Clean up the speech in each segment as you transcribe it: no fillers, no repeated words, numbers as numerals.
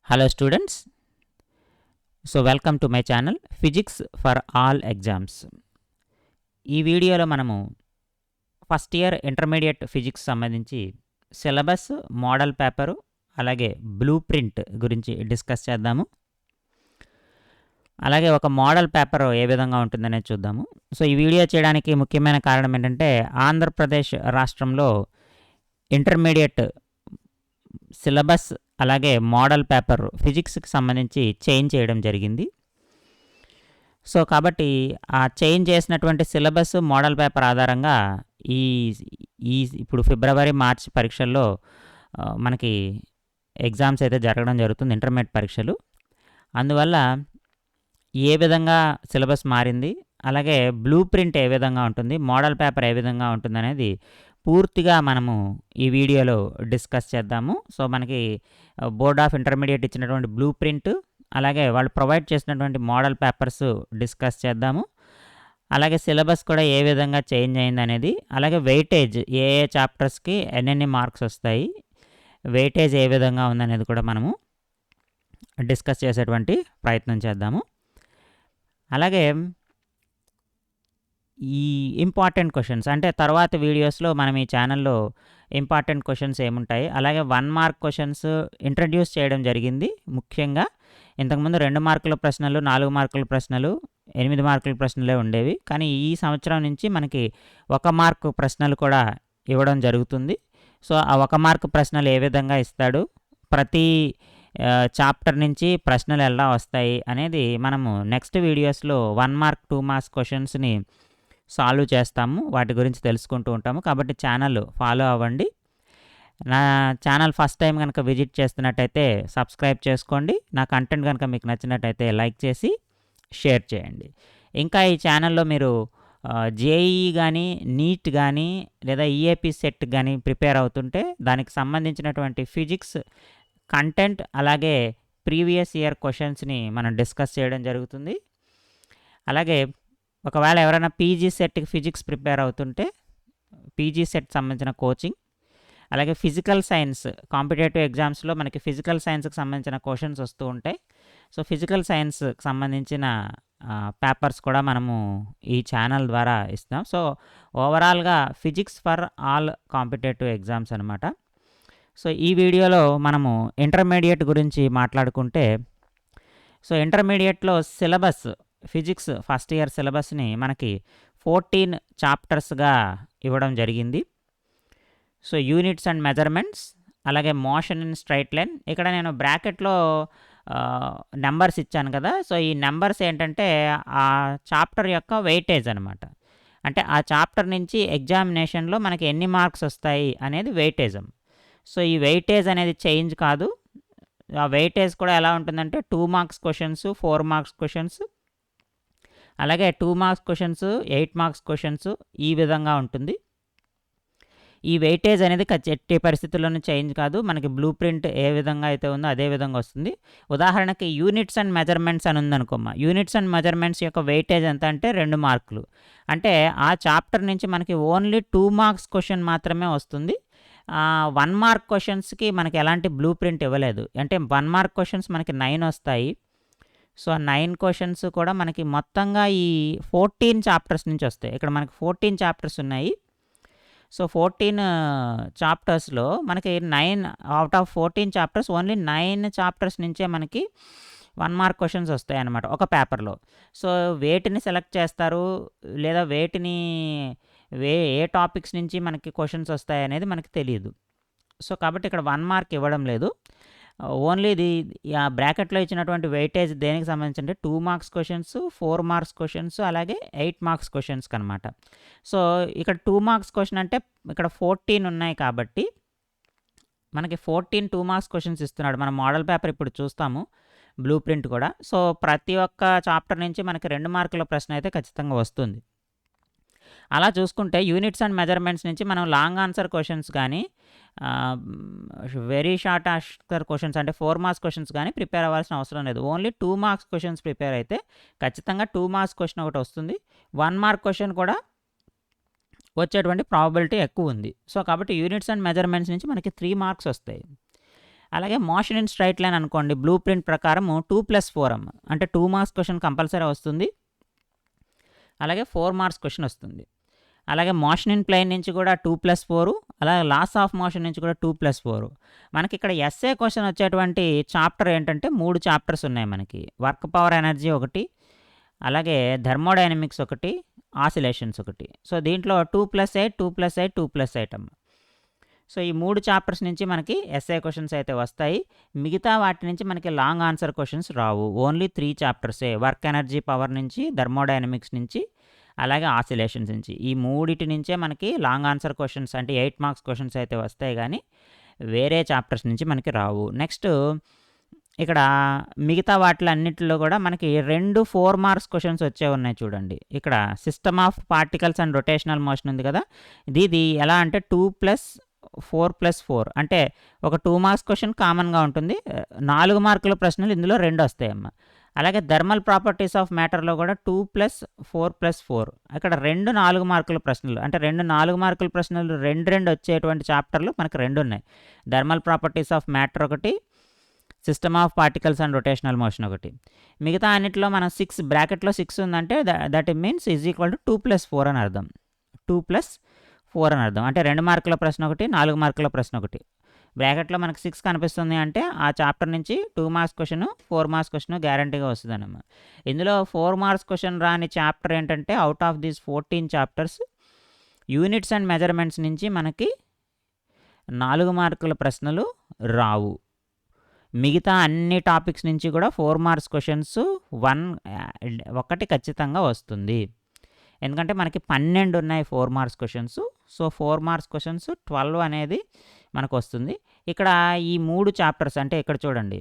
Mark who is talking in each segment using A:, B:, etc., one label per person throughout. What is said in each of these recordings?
A: Hello students, so welcome to my channel Physics for all exams. ఈ వీడియోలో మనము first year intermediate physics సంబంధించి syllabus, model paper అలాగే blue print గురించి discuss చేద్దాము. అలాగే ఒక మోడల్ పేపర్ ఏ విధంగా ఉంటుందనేది చూద్దాము. సో ఈ వీడియో చేయడానికి ముఖ్యమైన కారణం ఏంటంటే ఆంధ్రప్రదేశ్ రాష్ట్రంలో ఇంటర్మీడియట్ సిలబస్ అలాగే మోడల్ పేపర్ ఫిజిక్స్కి సంబంధించి చేంజ్ చేయడం జరిగింది. సో కాబట్టి ఆ చేంజ్ చేసినటువంటి సిలబస్, మోడల్ పేపర్ ఆధారంగా ఈ ఈ ఇప్పుడు ఫిబ్రవరి మార్చి పరీక్షల్లో మనకి ఎగ్జామ్స్ అయితే జరగడం జరుగుతుంది, ఇంటర్మీడియట్ పరీక్షలు. అందువల్ల ఏ విధంగా సిలబస్ మారింది, అలాగే బ్లూ ప్రింట్ ఏ విధంగా ఉంటుంది, మోడల్ పేపర్ ఏ విధంగా ఉంటుంది అనేది పూర్తిగా మనము ఈ వీడియోలో డిస్కస్ చేద్దాము. సో మనకి బోర్డ్ ఆఫ్ ఇంటర్మీడియట్ ఇచ్చినటువంటి బ్లూ ప్రింట్, అలాగే వాళ్ళు ప్రొవైడ్ చేసినటువంటి మోడల్ పేపర్స్ డిస్కస్ చేద్దాము. అలాగే సిలబస్ కూడా ఏ విధంగా చేంజ్ అయింది అనేది, అలాగే వెయిటేజ్ ఏ ఏ చాప్టర్స్కి ఎన్నెన్ని మార్క్స్ వస్తాయి, వెయిటేజ్ ఏ విధంగా ఉందనేది కూడా మనము డిస్కస్ చేసేటువంటి ప్రయత్నం చేద్దాము. అలాగే ఈ ఇంపార్టెంట్ క్వశ్చన్స్ అంటే తర్వాత వీడియోస్లో మనం ఈ ఛానల్లో ఇంపార్టెంట్ క్వశ్చన్స్ ఏముంటాయి, అలాగే 1 మార్క్ క్వశ్చన్స్ ఇంట్రడ్యూస్ చేయడం జరిగింది. ముఖ్యంగా ఇంతకుముందు 2 మార్కుల ప్రశ్నలు, 4 మార్కుల ప్రశ్నలు, 8 మార్కుల ప్రశ్నలే ఉండేవి. కానీ ఈ సంవత్సరం నుంచి మనకి 1 మార్కు ప్రశ్నలు కూడా ఇవ్వడం జరుగుతుంది. సో ఆ 1 మార్కు ప్రశ్నలు ఏ విధంగా ఇస్తాడు, ప్రతి చాప్టర్ నుంచి ప్రశ్నలు ఎలా వస్తాయి అనేది మనము నెక్స్ట్ వీడియోస్లో 1 మార్క్ 2 మార్క్స్ క్వశ్చన్స్ని సాల్వ్ చేస్తాము, వాటి గురించి తెలుసుకుంటూ ఉంటాము. కాబట్టి ఛానల్ ఫాలో అవ్వండి. నా ఛానల్ ఫస్ట్ టైం కనుక విజిట్ చేస్తున్నట్టయితే సబ్స్క్రైబ్ చేసుకోండి. నా కంటెంట్ కనుక మీకు నచ్చినట్టయితే లైక్ చేసి షేర్ చేయండి. ఇంకా ఈ ఛానల్లో మీరు జేఈఈ కానీ, నీట్ కానీ, లేదా ఈఏపీ సెట్ కానీ ప్రిపేర్ అవుతుంటే దానికి సంబంధించినటువంటి ఫిజిక్స్ కంటెంట్ అలాగే ప్రీవియస్ ఇయర్ క్వశ్చన్స్ని మనం డిస్కస్ చేయడం జరుగుతుంది. అలాగే ఒకవేళ ఎవరైనా పీజీ సెట్కి ఫిజిక్స్ ప్రిపేర్ అవుతుంటే పీజీ సెట్ సంబంధించిన కోచింగ్, అలాగే ఫిజికల్ సైన్స్ కాంపిటేటివ్ ఎగ్జామ్స్లో మనకి ఫిజికల్ సైన్స్కి సంబంధించిన క్వశ్చన్స్ వస్తూ ఉంటాయి. సో ఫిజికల్ సైన్స్కి సంబంధించిన పేపర్స్ కూడా మనము ఈ ఛానల్ ద్వారా ఇస్తాం. సో ఓవరాల్గా physics for all competitive exams అనమాట. సో ఈ వీడియోలో మనము ఇంటర్మీడియట్ గురించి మాట్లాడుకుంటే, సో ఇంటర్మీడియట్లో సిలబస్ ఫిజిక్స్ ఫస్ట్ ఇయర్ సిలబస్ని మనకి 14 చాప్టర్స్గా ఇవ్వడం జరిగింది. సో యూనిట్స్ అండ్ మెజర్మెంట్స్, అలాగే మోషన్ ఇన్ స్ట్రైట్ లైన్. ఇక్కడ నేను బ్రాకెట్లో నెంబర్స్ ఇచ్చాను కదా. సో ఈ నెంబర్స్ ఏంటంటే ఆ చాప్టర్ యొక్క వెయిటేజ్ అనమాట. అంటే ఆ చాప్టర్ నుంచి ఎగ్జామినేషన్లో మనకి ఎన్ని మార్క్స్ వస్తాయి అనేది వెయిటేజ్. సో ఈ వెయిటేజ్ అనేది చేంజ్ కాదు. ఆ వెయిటేజ్ కూడా ఎలా ఉంటుందంటే 2 మార్క్స్ క్వశ్చన్స్, 4 మార్క్స్ క్వశ్చన్స్, అలాగే 2 మార్క్స్ క్వశ్చన్స్, 8 మార్క్స్ క్వశ్చన్స్, ఈ విధంగా ఉంటుంది. ఈ వెయిటేజ్ అనేది ఎట్టి పరిస్థితుల్లోనూ చేంజ్ కాదు. మనకి బ్లూ ప్రింట్ ఏ విధంగా అయితే ఉందో అదే విధంగా వస్తుంది. ఉదాహరణకి యూనిట్స్ అండ్ మెజర్మెంట్స్ అని ఉందనుకోమ్మా. యూనిట్స్ అండ్ మెజర్మెంట్స్ యొక్క వెయిటేజ్ ఎంత అంటే 2 మార్కులు. అంటే ఆ చాప్టర్ నుంచి మనకి ఓన్లీ 2 మార్క్స్ క్వశ్చన్ మాత్రమే వస్తుంది. 1 మార్క్ క్వశ్చన్స్కి మనకి ఎలాంటి బ్లూ ప్రింట్ ఇవ్వలేదు. అంటే 1 మార్క్ క్వశ్చన్స్ మనకి 9 వస్తాయి. సో 9 క్వశ్చన్స్ కూడా మనకి మొత్తంగా ఈ 14 చాప్టర్స్ నుంచి వస్తాయి. ఇక్కడ మనకి 14 చాప్టర్స్ ఉన్నాయి. సో 14 చాప్టర్స్లో మనకి 9 out of 14 chapters only 9 chapters నుంచే మనకి 1 మార్క్ క్వశ్చన్స్ వస్తాయి అన్నమాట ఒక పేపర్లో. సో వేటిని సెలెక్ట్ చేస్తారు, లేదా ఏ టాపిక్స్ నుంచి మనకి క్వశ్చన్స్ వస్తాయి అనేది మనకి తెలియదు. సో కాబట్టి ఇక్కడ 1 మార్క్ ఇవ్వడం లేదు. ఓన్లీ ఆ బ్రాకెట్లో ఇచ్చినటువంటి వెయిటేజ్ దేనికి సంబంధించి అంటే 2 మార్క్స్ క్వశ్చన్స్, 4 మార్క్స్ క్వశ్చన్స్, అలాగే 8 మార్క్స్ క్వశ్చన్స్కి అనమాట. సో ఇక్కడ 2 మార్క్స్ క్వశ్చన్ అంటే ఇక్కడ 14 ఉన్నాయి కాబట్టి మనకి 14 2 మార్క్స్ క్వశ్చన్స్ ఇస్తున్నాడు. మన మోడల్ పేపర్ ఇప్పుడు చూస్తాము, బ్లూ ప్రింట్ కూడా. సో ప్రతి ఒక్క చాప్టర్ నుంచి మనకి 2 మార్కుల ప్రశ్న అయితే ఖచ్చితంగా వస్తుంది. అలా చూసుకుంటే యూనిట్స్ అండ్ మెజర్మెంట్స్ నుంచి మనం లాంగ్ ఆన్సర్ క్వశ్చన్స్ కానీ, వెరీ షార్ట్ ఆన్సర్ క్వశ్చన్స్ అంటే 4 మార్క్స్ క్వశ్చన్స్ కానీ ప్రిపేర్ అవ్వాల్సిన అవసరం లేదు. ఓన్లీ 2 మార్క్స్ క్వశ్చన్స్ ప్రిపేర్ అయితే ఖచ్చితంగా 2 మార్క్స్ క్వశ్చన్ ఒకటి వస్తుంది. 1 మార్క్ క్వశ్చన్ కూడా వచ్చేటువంటి ప్రాబబిలిటీ ఎక్కువ ఉంది. సో కాబట్టి యూనిట్స్ అండ్ మెజర్మెంట్స్ నుంచి మనకి 3 మార్క్స్ వస్తాయి. అలాగే మోషన్ ఇన్ స్ట్రైట్ లైన్ అనుకోండి, బ్లూ ప్రింట్ ప్రకారము 2+4 అమ్మ, అంటే 2 మార్క్స్ క్వశ్చన్ కంపల్సరీ వస్తుంది. అలాగే 4 మార్క్స్ క్వశ్చన్ వస్తుంది. అలాగే మోషన్ ఇన్ ప్లేన్ నుంచి కూడా 2+4, అలాగే లాస్ ఆఫ్ మోషన్ నుంచి కూడా 2+4. మనకి ఇక్కడ ఎస్ఏ క్వశ్చన్ వచ్చేటువంటి చాప్టర్ ఏంటంటే 3 చాప్టర్స్ ఉన్నాయి మనకి. వర్క్ పవర్ ఎనర్జీ ఒకటి, అలాగే థర్మోడైనమిక్స్ ఒకటి, ఆసిలేషన్స్ ఒకటి. సో దీంట్లో 2+8, 2+8, 2+8 అమ్మ. సో ఈ 3 చాప్టర్స్ నుంచి మనకి ఎస్ఏ క్వశ్చన్స్ అయితే వస్తాయి. మిగతా వాటి నుంచి మనకి లాంగ్ ఆన్సర్ క్వశ్చన్స్ రావు. ఓన్లీ 3 చాప్టర్సే, వర్క్ ఎనర్జీ పవర్ నుంచి, థర్మోడైనమిక్స్ నుంచి, అలాగే ఆసిలేషన్స్ నుంచి. ఈ మూడిటి నుంచే మనకి లాంగ్ ఆన్సర్ క్వశ్చన్స్ అంటే 8 మార్క్స్ క్వశ్చన్స్ అయితే వస్తాయి, కానీ వేరే చాప్టర్స్ నుంచి మనకి రావు. నెక్స్ట్ ఇక్కడ మిగతా వాటిలన్నిటిలో కూడా మనకి 2 4 మార్క్స్ క్వశ్చన్స్ వచ్చే ఉన్నాయి చూడండి. ఇక్కడ system of particles and rotational motion ఉంది కదా, ఇది ఎలా అంటే 2+4+4 అంటే ఒక 2 మార్క్స్ క్వశ్చన్ కామన్గా ఉంటుంది. 4 మార్కుల ప్రశ్నలు ఇందులో 2 వస్తాయమ్మ. అలాగే థర్మల్ ప్రాపర్టీస్ ఆఫ్ మ్యాటర్లో కూడా 2+4+4 ఇక్కడ 2 4 మార్కుల ప్రశ్నలు, అంటే 2 4 మార్కుల ప్రశ్నలు 2 వచ్చేటువంటి చాప్టర్లు మనకు 2 ఉన్నాయి. థర్మల్ ప్రాపర్టీస్ ఆఫ్ మ్యాటర్ ఒకటి, system of particles and rotational motion ఒకటి. మిగతా అన్నింటిలో మనం 6 బ్రాకెట్లో 6 ఉందంటే that means is equal to 2+4 అని అర్థం. 2+4 అని అర్థం, అంటే 2 మార్కుల ప్రశ్న ఒకటి, 4 మార్కుల ప్రశ్న ఒకటి. బ్రాకెట్లో మనకు 6 కనిపిస్తుంది అంటే ఆ చాప్టర్ నుంచి 2 మార్క్స్ క్వశ్చన్, 4 మార్క్స్ క్వశ్చన్ గ్యారంటీగా వస్తుందన్నమాట. ఇందులో 4 మార్క్స్ క్వశ్చన్ రాని చాప్టర్ ఏంటంటే out of these 14 chapters units and measurements నుంచి మనకి 4 మార్కుల ప్రశ్నలు రావు. మిగతా అన్ని టాపిక్స్ నుంచి కూడా 4 మార్క్స్ క్వశ్చన్స్ ఒకటి ఖచ్చితంగా వస్తుంది. ఎందుకంటే మనకి 12 ఉన్నాయి 4 marks questions. So 4 marks questions 12 అనేది మనకు వస్తుంది. ఇక్కడ ఈ 3 చాప్టర్స్ అంటే ఇక్కడ చూడండి,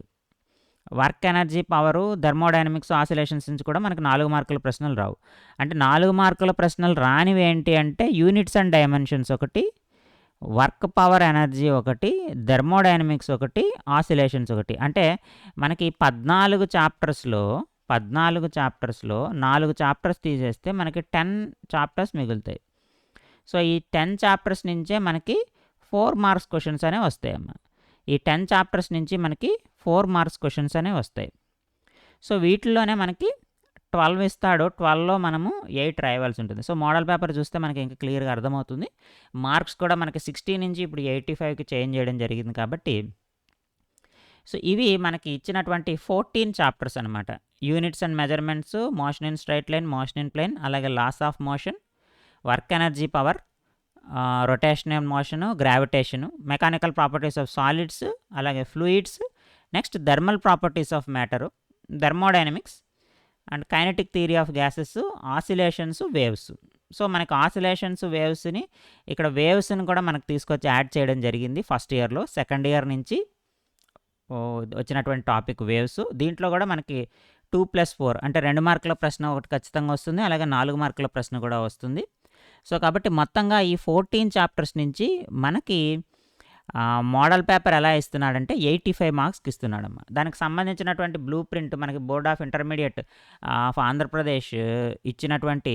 A: work energy power, thermodynamics, oscillations నుంచి కూడా మనకి 4 మార్కుల ప్రశ్నలు రావు. అంటే 4 మార్కుల ప్రశ్నలు రానివి ఏంటి అంటే యూనిట్స్ అండ్ డైమెన్షన్స్ ఒకటి, వర్క్ పవర్ ఎనర్జీ ఒకటి, థర్మోడైనమిక్స్ ఒకటి, ఆసిలేషన్స్ ఒకటి. అంటే మనకి 14 చాప్టర్స్లో 4 చాప్టర్స్ తీసేస్తే మనకి 10 చాప్టర్స్ మిగులుతాయి. సో ఈ 10 చాప్టర్స్ నుంచే మనకి 4 మార్క్స్ క్వశ్చన్స్ అనేవి వస్తాయమ్మ. ఈ 10 చాప్టర్స్ నుంచి మనకి 4 మార్క్స్ క్వశ్చన్స్ అనేవి వస్తాయి. సో వీటిల్లోనే మనకి 12 ఇస్తాడు. 12లో మనము 8 రాయవలసి ఉంటుంది. సో మోడల్ పేపర్ చూస్తే మనకి ఇంకా క్లియర్గా అర్థమవుతుంది. మార్క్స్ కూడా మనకి 60 నుంచి ఇప్పుడు 85కి చేంజ్ చేయడం జరిగింది కాబట్టి, సో ఇవి మనకి ఇచ్చినటువంటి 14 చాప్టర్స్ అనమాట. Units and measurements, motion in straight line, motion in plane, అలాగే laws of motion, work energy power, rotational motion, gravitation, mechanical properties of solids, అలాగే fluids, next thermal properties of matter, thermodynamics and kinetic theory of gases, oscillations, waves. So మనకి oscillations, వేవ్స్ని ఇక్కడ వేవ్స్ని కూడా మనకు తీసుకొచ్చి add చేయడం జరిగింది ఫస్ట్ ఇయర్లో. సెకండ్ ఇయర్ నుంచి వచ్చినటువంటి టాపిక్ వేవ్స్. దీంట్లో కూడా మనకి 2+4 అంటే 2 మార్కుల ప్రశ్న ఒకటి ఖచ్చితంగా వస్తుంది, అలాగే 4 మార్కుల ప్రశ్న కూడా వస్తుంది. సో కాబట్టి మొత్తంగా ఈ 14 చాప్టర్స్ నుంచి మనకి మోడల్ పేపర్ ఎలా ఇస్తున్నాడంటే 85 మార్క్స్కి ఇస్తున్నాడమ్మ. దానికి సంబంధించినటువంటి బ్లూ ప్రింట్ మనకి board of intermediate of Andhra Pradesh ఇచ్చినటువంటి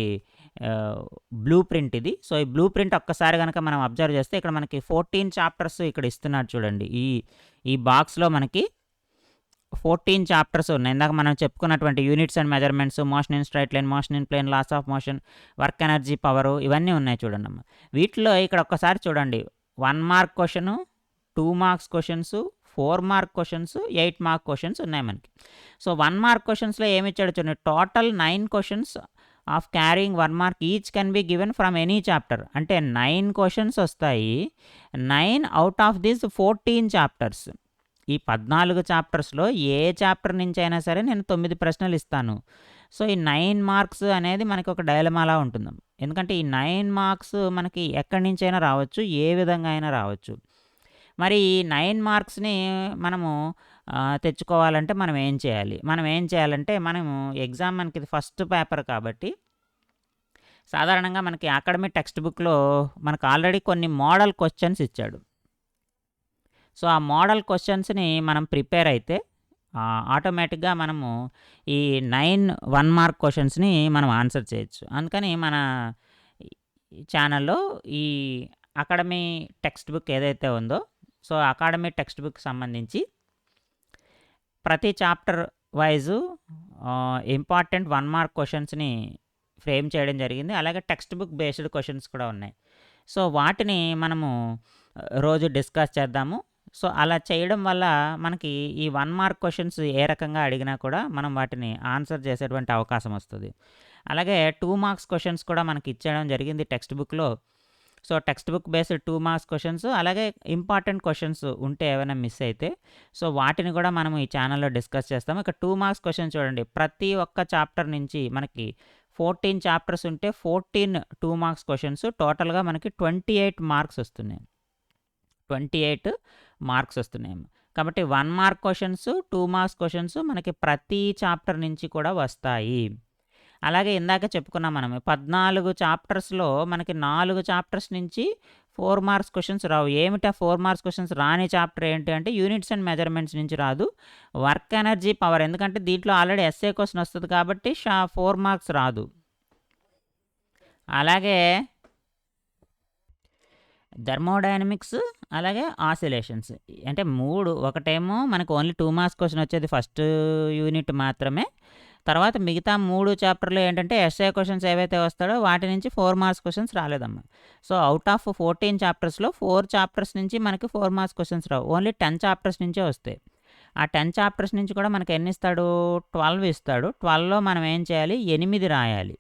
A: బ్లూ ప్రింట్ ఇది. సో ఈ బ్లూ ప్రింట్ ఒక్కసారి కనుక మనం అబ్జర్వ్ చేస్తే ఇక్కడ మనకి 14 చాప్టర్స్ ఇక్కడ ఇస్తున్నాడు చూడండి. ఈ బాక్స్లో మనకి 14 చాప్టర్స్ ఉన్నాయి. ఇందాక మనం చెప్పుకున్నటువంటి units and measurements, motion in straight line, motion in plane, laws of motion, work energy power, ఇవన్నీ ఉన్నాయి చూడండి అమ్మ. వీటిలో ఇక్కడ ఒక్కసారి చూడండి, 1 mark question, 2 marks questions, 4 mark questions, 8 mark questions ఉన్నాయి మనకి. సో 1 మార్క్ క్వశ్చన్స్లో ఏమి ఇచ్చాడు చూడండి, total 9 questions of carrying 1 mark each can be given from any chapter. అంటే 9 క్వశ్చన్స్ వస్తాయి. 9 అవుట్ ఆఫ్ దిస్ 14 చాప్టర్స్. ఈ 14 చాప్టర్స్లో ఏ చాప్టర్ నుంచి అయినా సరే నేను 9 ప్రశ్నలు ఇస్తాను. సో ఈ 9 మార్క్స్ అనేది మనకి ఒక డైలమాలా ఉంటుంది. ఎందుకంటే ఈ 9 మార్క్స్ మనకి ఎక్కడి నుంచి అయినా రావచ్చు, ఏ విధంగా అయినా రావచ్చు. మరి ఈ 9 మార్క్స్ని మనము తెచ్చుకోవాలంటే మనం ఏం చేయాలంటే మనము ఎగ్జామ్ మనకి ఇది ఫస్ట్ పేపర్ కాబట్టి సాధారణంగా మనకి అకాడమిక్ టెక్స్ట్ బుక్లో మనకు ఆల్రెడీ కొన్ని మోడల్ క్వశ్చన్స్ ఇచ్చాడు. సో ఆ మోడల్ క్వశ్చన్స్ని మనం ప్రిపేర్ అయితే ఆటోమేటిక్గా మనము ఈ 9 1 మార్క్ క్వశ్చన్స్ని మనం ఆన్సర్ చేయొచ్చు. అందుకని మన ఛానల్లో ఈ అకాడమీ టెక్స్ట్ బుక్ ఏదైతే ఉందో సో అకాడమీ టెక్స్ట్ బుక్ సంబంధించి ప్రతి చాప్టర్ వైజు ఇంపార్టెంట్ 1 మార్క్ క్వశ్చన్స్ని ఫ్రేమ్ చేయడం జరిగింది. అలాగే టెక్స్ట్ బుక్ బేస్డ్ క్వశ్చన్స్ కూడా ఉన్నాయి. సో వాటిని మనము రోజు డిస్కస్ చేద్దాము. సో అలా చేయడం వల్ల మనకి ఈ 1 మార్క్ క్వశ్చన్స్ ఏ రకంగా అడిగినా కూడా మనం వాటిని ఆన్సర్ చేసేటువంటి అవకాశం వస్తుంది. అలాగే 2 మార్క్స్ క్వశ్చన్స్ కూడా మనకి ఇచ్చేయడం జరిగింది టెక్స్ట్ బుక్లో. So text book based 2 marks questions, అలాగే ఇంపార్టెంట్ క్వశ్చన్స్ ఉంటే ఏమైనా మిస్ అయితే సో వాటిని కూడా మనం ఈ ఛానల్లో డిస్కస్ చేస్తాము. ఇక 2 మార్క్స్ క్వశ్చన్ చూడండి, ప్రతి ఒక్క చాప్టర్ నుంచి మనకి 14 చాప్టర్స్ ఉంటే 14 2 మార్క్స్ క్వశ్చన్స్, టోటల్గా మనకి 28 మార్క్స్ వస్తున్నాయి. 28 మార్క్స్ వస్తున్నాయి. కాబట్టి 1 మార్క్ క్వశ్చన్స్, 2 మార్క్స్ క్వశ్చన్స్ మనకి ప్రతి చాప్టర్ నుంచి కూడా వస్తాయి. అలాగే ఇందాక చెప్పుకున్నాం మనం 14 చాప్టర్స్లో మనకి 4 చాప్టర్స్ నుంచి 4 మార్క్స్ క్వశ్చన్స్ రావు. ఏమిటా 4 మార్క్స్ క్వశ్చన్స్ రాని చాప్టర్ ఏంటి అంటే యూనిట్స్ అండ్ మెజర్మెంట్స్ నుంచి రాదు, వర్క్ ఎనర్జీ పవర్. ఎందుకంటే దీంట్లో ఆల్రెడీ ఎస్ఏ క్వశ్చన్ వస్తుంది కాబట్టి 4 మార్క్స్ రాదు. అలాగే థర్మోడైనమిక్స్, అలాగే ఆసిలేషన్స్ అంటే 3. ఒకటేమో మనకు ఓన్లీ 2 మార్క్స్ క్వశ్చన్ వచ్చేది ఫస్ట్ యూనిట్ మాత్రమే. తర్వాత మిగతా 3 చాప్టర్లు ఏంటంటే ఎస్ఏ క్వశ్చన్స్ ఏవైతే వస్తాడో వాటి నుంచి 4 మార్క్స్ క్వశ్చన్స్ రాలేదమ్మా. సో అవుట్ ఆఫ్ 14 చాప్టర్స్లో 4 చాప్టర్స్ నుంచి మనకి 4 మార్క్స్ క్వశ్చన్స్ రావు, ఓన్లీ 10 చాప్టర్స్ నుంచే వస్తాయి. ఆ 10 చాప్టర్స్ నుంచి కూడా మనకి ఎన్ని ఇస్తాడు? 12 ఇస్తాడు. 12లో మనం ఏం చేయాలి? 8 రాయాలి.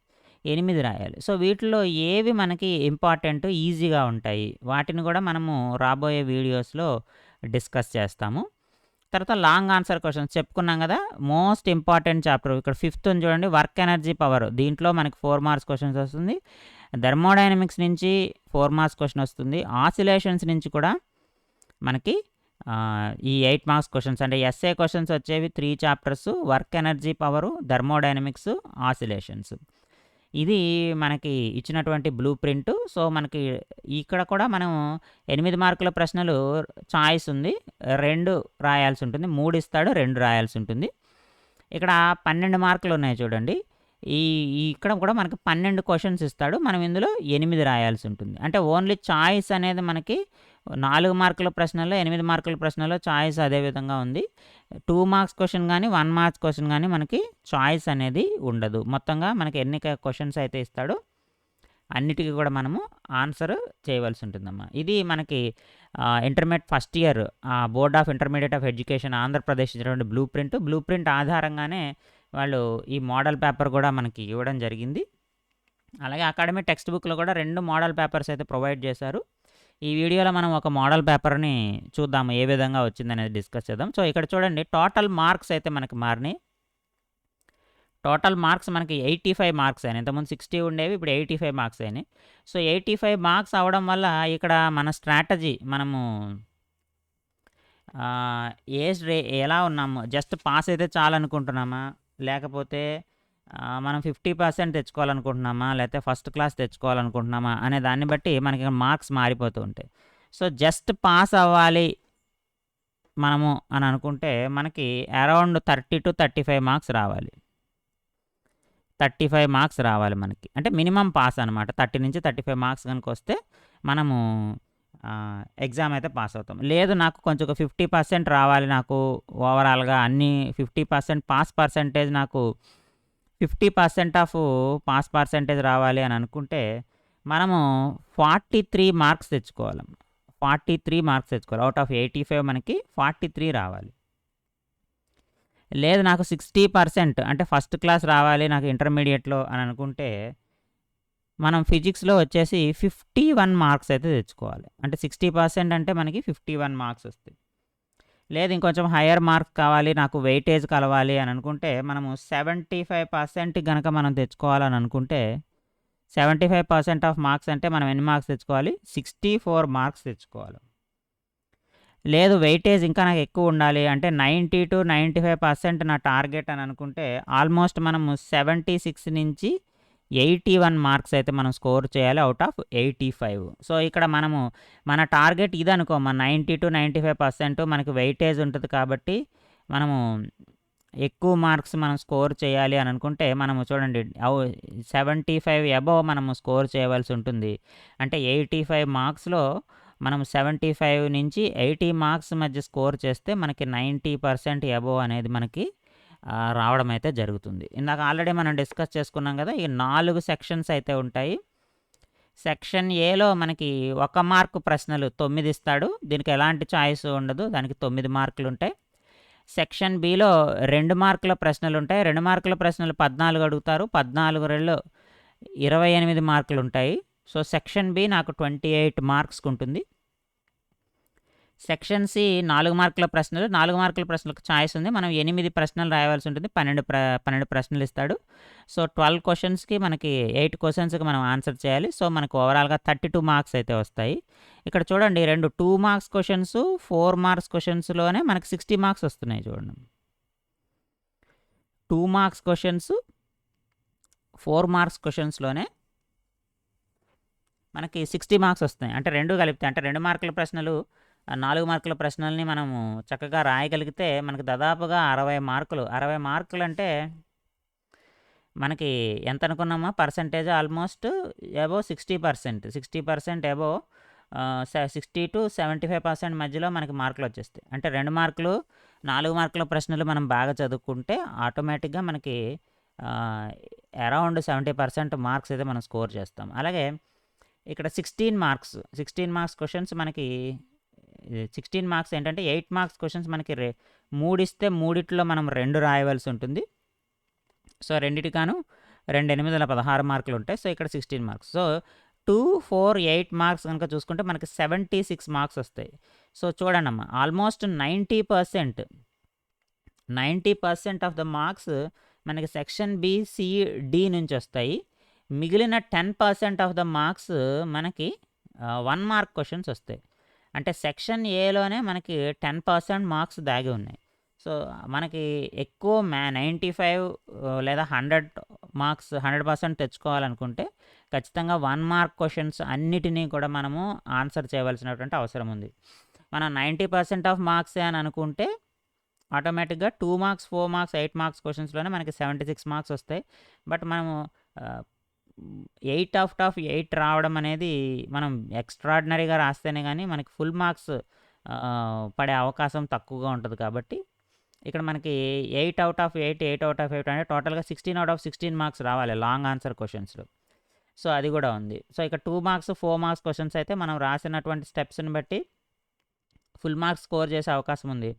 A: 8 రాయాలి. సో వీటిలో ఏవి మనకి ఇంపార్టెంట్, ఈజీగా ఉంటాయి వాటిని కూడా మనము రాబోయే వీడియోస్లో డిస్కస్ చేస్తాము. తర్వాత లాంగ్ ఆన్సర్ క్వశ్చన్స్ చెప్పుకున్నాం కదా, మోస్ట్ ఇంపార్టెంట్ చాప్టర్ ఇక్కడ 5th చూడండి, వర్క్ ఎనర్జీ పవర్. దీంట్లో మనకి 4 మార్క్స్ క్వశ్చన్స్ వస్తుంది. థర్మోడైనమిక్స్ నుంచి 4 మార్క్స్ క్వశ్చన్ వస్తుంది. ఆసిలేషన్స్ నుంచి కూడా మనకి ఈ 8 మార్క్స్ క్వశ్చన్స్ అంటే ఎస్ఏ క్వశ్చన్స్ వచ్చేవి 3 chapters, work energy power, thermodynamics, oscillations. ఇది మనకి ఇచ్చినటువంటి బ్లూ ప్రింట్. సో మనకి ఇక్కడ కూడా మనం 8 మార్కుల ప్రశ్నలు చాయిస్ ఉంది, 2 రాయాల్సి ఉంటుంది. 3 ఇస్తాడు, 2 రాయాల్సి ఉంటుంది. ఇక్కడ 12 మార్కులు ఉన్నాయి చూడండి. ఇక్కడ కూడా మనకి 12 క్వశ్చన్స్ ఇస్తాడు, మనం ఇందులో 8 రాయాల్సి ఉంటుంది. అంటే ఓన్లీ చాయిస్ అనేది మనకి 4 మార్కుల ప్రశ్నలో 8 మార్కుల ప్రశ్నలో చాయిస్ అదే విధంగా ఉంది. 2 మార్క్స్ క్వశ్చన్ కానీ 1 మార్క్స్ క్వశ్చన్ కానీ మనకి చాయిస్ అనేది ఉండదు. మొత్తంగా మనకి ఎన్ని క్వశ్చన్స్ అయితే ఇస్తాడో అన్నిటికీ కూడా మనము ఆన్సర్ చేయవలసి ఉంటుందమ్మా. ఇది మనకి intermediate first year board of intermediate of education Andhra Pradesh ఇచ్చినటువంటి బ్లూ ప్రింట్ ఆధారంగానే వాళ్ళు ఈ మోడల్ పేపర్ కూడా మనకి ఇవ్వడం జరిగింది. అలాగే అకాడమీ టెక్స్ట్ బుక్లో కూడా 2 మోడల్ పేపర్స్ అయితే ప్రొవైడ్ చేశారు. ఈ వీడియోలో మనం ఒక మోడల్ పేపర్ని చూద్దాము, ఏ విధంగా వచ్చిందనేది డిస్కస్ చేద్దాం. సో ఇక్కడ చూడండి, టోటల్ మార్క్స్ అయితే మనకి మారినాయి. టోటల్ మార్క్స్ మనకి 85 మార్క్స్ అయినాయి. ఇంతకుముందు 60 ఉండేవి, ఇప్పుడు 85 మార్క్స్ అయినాయి. సో 85 మార్క్స్ అవడం వల్ల ఇక్కడ మన స్ట్రాటజీ మనము ఎలా ఉన్నాము, జస్ట్ పాస్ అయితే చాలనుకుంటున్నామా, లేకపోతే మనం 50% తెచ్చుకోవాలనుకుంటున్నామా, లేకపోతే ఫస్ట్ క్లాస్ తెచ్చుకోవాలనుకుంటున్నామా అనే దాన్ని బట్టి మనకి మార్క్స్ మారిపోతూ ఉంటాయి. సో జస్ట్ పాస్ అవ్వాలి మనము అని అనుకుంటే మనకి అరౌండ్ 30 to 35 మార్క్స్ రావాలి. 35 మార్క్స్ రావాలి మనకి, అంటే మినిమం పాస్ అనమాట. 30 నుంచి 35 మార్క్స్ కనుక వస్తే మనము ఎగ్జామ్ అయితే పాస్ అవుతాం. లేదు నాకు కొంచెం ఒక 50% రావాలి, నాకు ఓవరాల్గా అన్ని 50% పాస్ పర్సంటేజ్, నాకు 50% ఆఫ్ పాస్ పర్సంటేజ్ రావాలి అని అనుకుంటే మనము 43 మార్క్స్ తెచ్చుకోవాలి. 43 మార్క్స్ తెచ్చుకోవాలి. అవుట్ ఆఫ్ 85 మనకి 43 రావాలి. లేదు నాకు 60% అంటే ఫస్ట్ క్లాస్ రావాలి నాకు ఇంటర్మీడియట్లో అని అనుకుంటే మనం ఫిజిక్స్లో వచ్చేసి 51 మార్క్స్ అయితే తెచ్చుకోవాలి. అంటే 60% అంటే మనకి 51 మార్క్స్ వస్తాయి. లేదు ఇంకొంచెం హయ్యర్ మార్క్స్ కావాలి, నాకు వెయిటేజ్ కలవాలి అని అనుకుంటే మనము 75% కనుక మనం తెచ్చుకోవాలని అనుకుంటే 75% ఆఫ్ మార్క్స్ అంటే మనం ఎన్ని మార్క్స్ తెచ్చుకోవాలి? 64 మార్క్స్ తెచ్చుకోవాలి. లేదు వెయిటేజ్ ఇంకా నాకు ఎక్కువ ఉండాలి అంటే 90 to 95% నా టార్గెట్ అని అనుకుంటే ఆల్మోస్ట్ మనము 76 నుంచి 81 మార్క్స్ అయితే మనం స్కోర్ చేయాలి అవుట్ ఆఫ్ 85. సో ఇక్కడ మనము మన టార్గెట్ ఇది అనుకో, మన 90 to 95% మనకి వెయిటేజ్ ఉంటుంది కాబట్టి మనము ఎక్కువ మార్క్స్ మనం స్కోర్ చేయాలి అని అనుకుంటే మనము చూడండి 75 అబవ్ మనము స్కోర్ చేయవలసి ఉంటుంది. అంటే 85 మార్క్స్లో మనం 75 నుంచి 80 మార్క్స్ మధ్య స్కోర్ చేస్తే మనకి 90% అబోవ్ అనేది మనకి రావడం అయితే జరుగుతుంది. ఇందాక ఆల్రెడీ మనం డిస్కస్ చేసుకున్నాం కదా! ఈ 4 సెక్షన్స్ అయితే ఉంటాయి. సెక్షన్ ఏలో మనకి 1 మార్కు ప్రశ్నలు 9 ఇస్తాడు. దీనికి ఎలాంటి చాయిస్ ఉండదు. దానికి 9 మార్కులుంటాయి. సెక్షన్ బిలో 2 మార్కుల ప్రశ్నలుంటాయి. 2 మార్కుల ప్రశ్నలు 14 అడుగుతారు. 14 28 మార్కులుంటాయి. సో, సెక్షన్ బి నాకు 28 మార్క్స్‌కి ఉంటుంది. సెక్షన్ సి 4 మార్కుల ప్రశ్నలు. 4 మార్కుల ప్రశ్నలకు చాయిస్ ఉంది. మనం 8 ప్రశ్నలు రాయవలసి ఉంటుంది. 12 ప్రశ్నలు ఇస్తాడు. సో, 12 క్వెషన్స్‌కి మనకి 8 క్వెషన్స్‌కి మనం ఆన్సర్ చేయాలి. సో, మనకు ఓవరాల్‌గా 32 మార్క్స్ అయితే వస్తాయి. ఇక్కడ చూడండి 2 మార్క్స్ క్వెషన్స్, 4 మార్క్స్ క్వెషన్స్‌లోనే మనకి 60 మార్క్స్ వస్తున్నాయి చూడండి. 2 మార్క్స్ క్వెషన్స్, 4 మార్క్స్ క్వెషన్స్‌లోనే మనకి 60 మార్క్స్ వస్తున్నాయి. అంటే 2 కలిపితే అంటే 2 మార్కుల ప్రశ్నలు, 4 మార్కుల ప్రశ్నల్ని మనము చక్కగా రాయగలిగితే మనకు దాదాపుగా 60 మార్కులు. 60 మార్కులంటే మనకి ఎంత అనుకున్నామా పర్సెంటేజ్ ఆల్మోస్ట్ అబోవ్ 60%. 60% అబోవ్ 60-75% మధ్యలో మనకి మార్కులు వచ్చేస్తాయి. అంటే 2 మార్కులు, 4 మార్కుల ప్రశ్నలు మనం బాగా చదువుకుంటే ఆటోమేటిక్‌గా మనకి అరౌండ్ 70% మార్క్స్ అయితే మనం స్కోర్ చేస్తాం. అలాగే ఇక్కడ 16 మార్క్స్ క్వెషన్స్ మనకి 16 మార్క్స్ ఏంటంటే 8 మార్క్స్ క్వెషన్స్ మనకి 3 ఇస్తే 3 మనం 2 రాయవలసి ఉంటుంది. సో, 2కి గాను 2 8 16 మార్కులు ఉంటాయి. సో, ఇక్కడ 16 మార్క్స్. సో, 2, 4, 8 మార్క్స్ కనుక చూసుకుంటే మనకి 76 మార్క్స్ వస్తాయి. సో, చూడండమ్మా ఆల్మోస్ట్ 90% ఆఫ్ ద మార్క్స్ మనకి సెక్షన్ బి, సి, డి నుంచి వస్తాయి. మిగిలిన 10% ఆఫ్ ద మార్క్స్ మనకి 1 మార్క్ క్వెషన్స్ వస్తాయి. అంటే సెక్షన్ ఏలోనే మనకి 10% మార్క్స్ దాగి ఉన్నాయి. సో, మనకి ఎక్కువ 95 లేదా 100 మార్క్స్ 100% తెచ్చుకోవాలనుకుంటే ఖచ్చితంగా 1 మార్క్ క్వెషన్స్ అన్నిటినీ కూడా మనము ఆన్సర్ చేయవలసినటువంటి అవసరం ఉంది. మనం 90% ఆఫ్ మార్క్సే అని అనుకుంటే ఆటోమేటిక్‌గా 2 మార్క్స్, 4 మార్క్స్, 8 మార్క్స్ క్వెషన్స్‌లోనే మనకి 76 మార్క్స్ వస్తాయి. బట్ మనము 8 అవుట్ ఆఫ్ 8 రావడం అనేది మనం ఎక్స్ట్రార్డినరీగా రాస్తేనే గానీ మనకి ఫుల్ మార్క్స్ పడే అవకాశం తక్కువగా ఉంటది కాబట్టి ఇక్కడ మనకి 8 అవుట్ ఆఫ్ 8 అంటే టోటల్‌గా 16 అవుట్ ఆఫ్ 16 మార్క్స్ రావాలి లాంగ్ ఆన్సర్ క్వెషన్స్‌లో. సో, అది కూడా ఉంది. సో, ఇక 2 మార్క్స్, 4 మార్క్స్ క్వెషన్స్ అయితే మనం రాసినటువంటి స్టెప్స్‌ని బట్టి ఫుల్ మార్క్స్ స్కోర్ చేసే అవకాశం ఉంది.